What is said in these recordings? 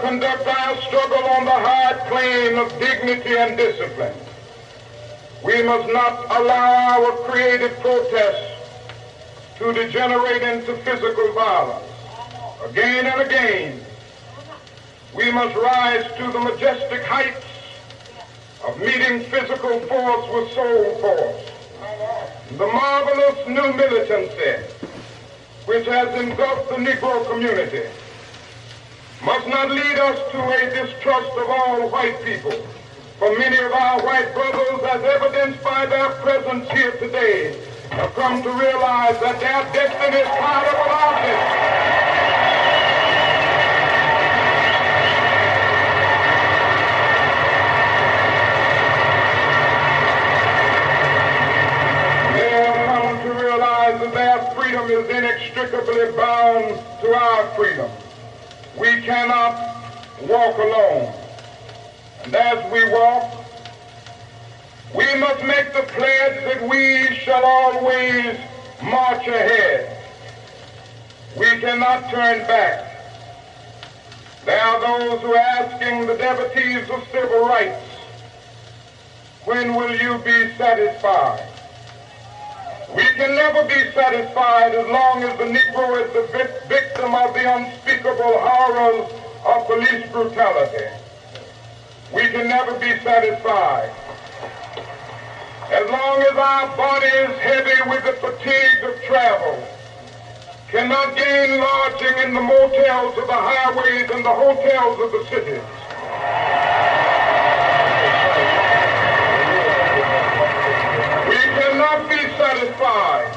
conduct our struggle on the hard plane of dignity and discipline. We must not allow our creative protests to degenerate into physical violence. Again and again, we must rise to the majestic heights of meeting physical force with soul force. The marvelous new militancy which has engulfed the Negro community must not lead us to a distrust of all white people. For many of our white brothers, as evidenced by their presence here today, have come to realize that their destiny is tied up with our destiny. That their freedom is inextricably bound to our freedom. We cannot walk alone. And as we walk, we must make the pledge that we shall always march ahead. We cannot turn back. There are those who are asking the devotees of civil rights, when will you be satisfied? We can never be satisfied as long as the Negro is the victim of the unspeakable horrors of police brutality. We can never be satisfied as long as our body is heavy with the fatigue of travel, cannot gain lodging in the motels of the highways and the hotels of the cities. Cannot be satisfied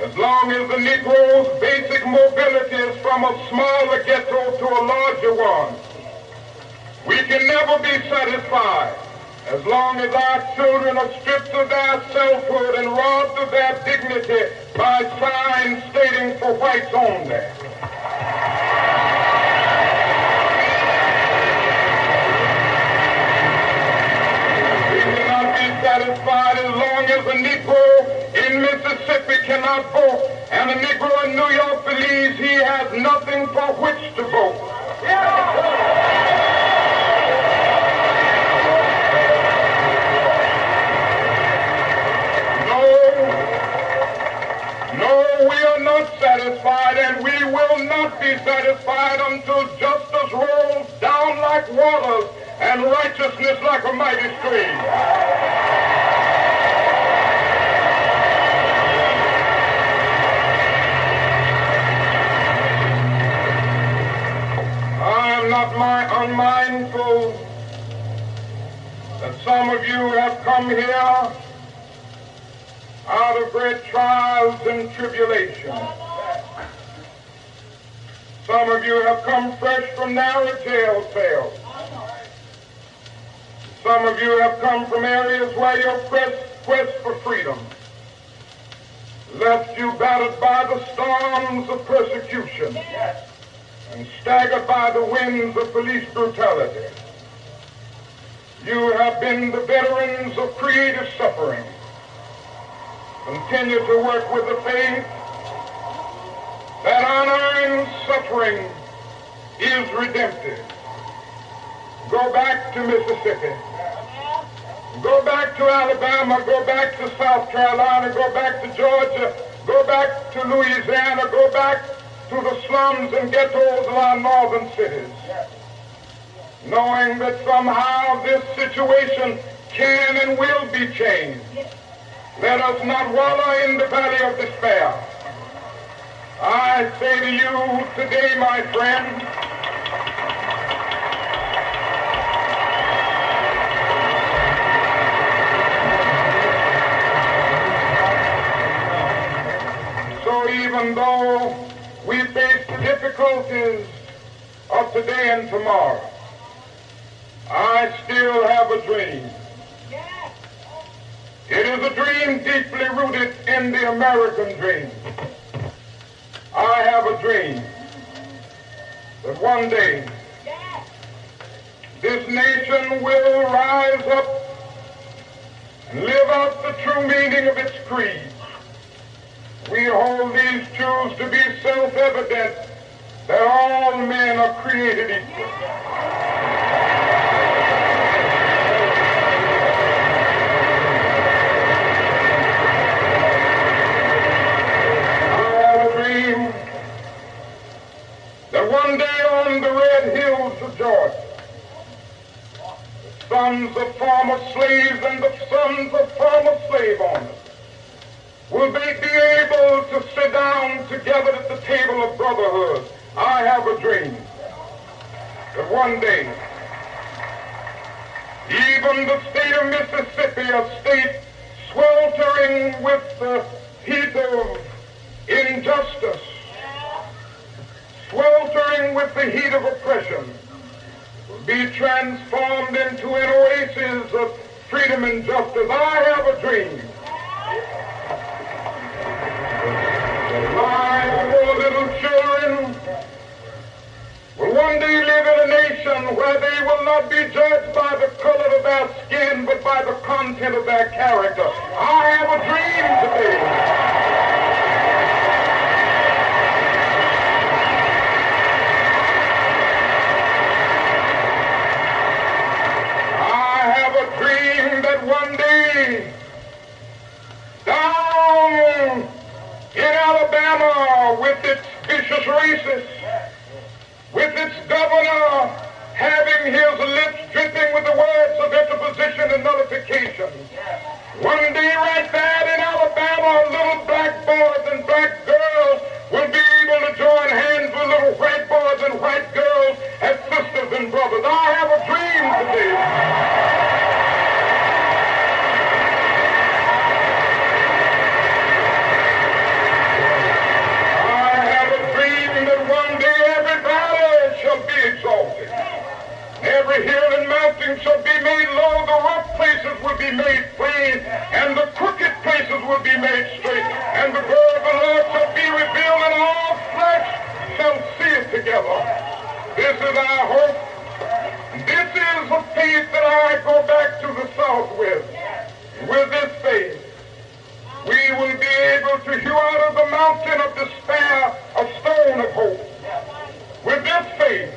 as long as the Negro's basic mobility is from a smaller ghetto to a larger one. We can never be satisfied as long as our children are stripped of their selfhood and robbed of their dignity by signs stating for whites only. Satisfied as long as a Negro in Mississippi cannot vote and a Negro in New York believes he has nothing for which to vote. No, we are not satisfied, and we will not be satisfied until justice rolls down like waters and righteousness like a mighty stream. Not unmindful that some of you have come here out of great trials and tribulations. Some of you have come fresh from narrow jail cells. Some of you have come from areas where your quest for freedom left you battered by the storms of persecution and staggered by the winds of police brutality. You have been the veterans of creative suffering. Continue to work with the faith that unearned suffering is redemptive. Go back to Mississippi. Go back to Alabama. Go back to South Carolina. Go back to Georgia. Go back to Louisiana. Go back to the slums and ghettos of our northern cities, knowing that somehow this situation can and will be changed. Let us not wallow in the valley of despair. I say to you today, my friend, so even though we face the difficulties of today and tomorrow, I still have a dream. It is a dream deeply rooted in the American dream. I have a dream that one day this nation will rise up and live out the true meaning of its creed. We hold these truths to be self-evident that all all men are created equal. I have a dream that one day on the red hills of Georgia, the sons of former slaves and the sons of former slave owners will they be able to sit down together at the table of brotherhood. I have a dream that one day, even the state of Mississippi, a state sweltering with the heat of injustice, sweltering with the heat of oppression, will be transformed into an oasis of freedom and justice. I have a dream. My poor little children will one day live in a nation where they will not be judged by the color of their skin, but by the content of their character. I have a dream today. I have a dream that one day, down in Alabama, with its vicious racists, with its governor having his lips dripping with the words of interposition and nullification, one day right there in Alabama, little black boys and black girls will be able to join hands with little white boys and white girls as sisters and brothers. I have a dream today. Exalted. Every hill and mountain shall be made low, the rough places will be made plain, and the crooked places will be made straight, and the glory of the Lord shall be revealed, and all flesh shall see it together. This is our hope. This is the faith that I go back to the South with. With this faith, we will be able to hew out of the mountain of despair a stone of hope. With this faith,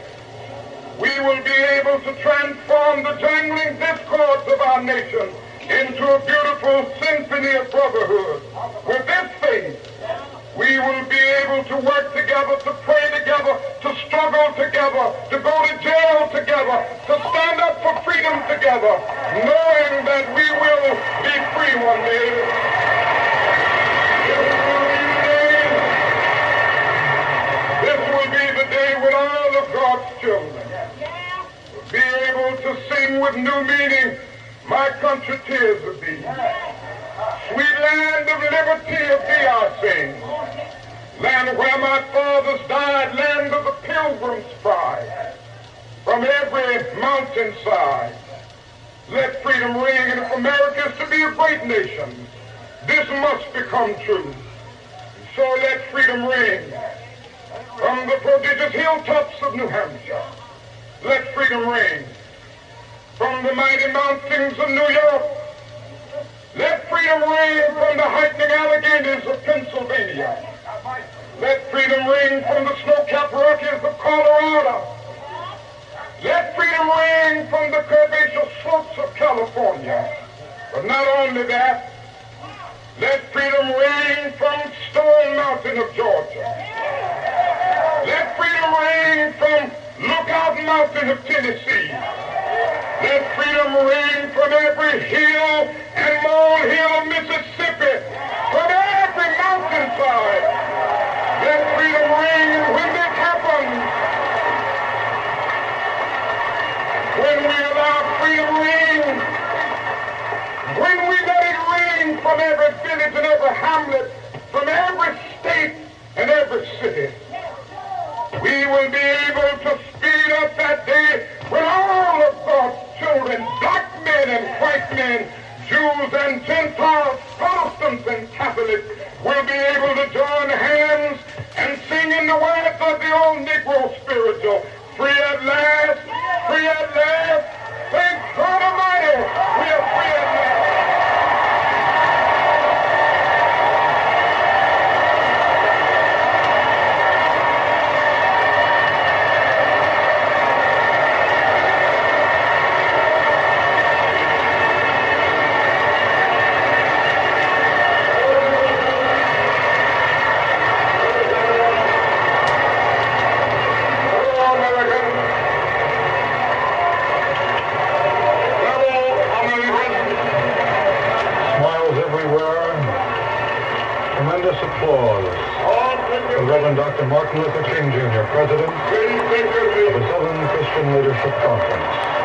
we will be able to transform the jangling discords of our nation into a beautiful symphony of brotherhood. With this faith, we will be able to work together, to pray together, to struggle together, to go to jail together, to stand up for freedom together, knowing that we will be free one day. This will be the day when all of God's children be able to sing with new meaning, my country tears of thee. Sweet land of liberty of thee I sing. Land where my fathers died, land of the pilgrim's pride. From every mountainside, let freedom ring, and if America is to be a great nation, this must become true. So let freedom ring from the prodigious hilltops of New Hampshire. Let freedom ring from the mighty mountains of New York. Let freedom ring from the heightening Alleghanies of Pennsylvania. Let freedom ring from the snow-capped Rockies of Colorado. Let freedom ring from the curvaceous slopes of California. But not only that, let freedom ring from Stone Mountain of Georgia. Let freedom ring from Lookout Mountain of Tennessee. Let freedom ring from every hill and molehill of Mississippi, from every mountainside. Let freedom ring, and when this happens, when we allow freedom ring, when we let it ring from every village and every hamlet, from every state and every city, we will be able to speed up that day when all of God's children, black men and white men, Jews and Gentiles, Protestants and Catholics, will be able to join hands and sing in the words of the old Negro spiritual, free at last, free at last, thank God Almighty, we are free at last. Reverend Dr. Martin Luther King, Jr., President of the Southern Christian Leadership Conference.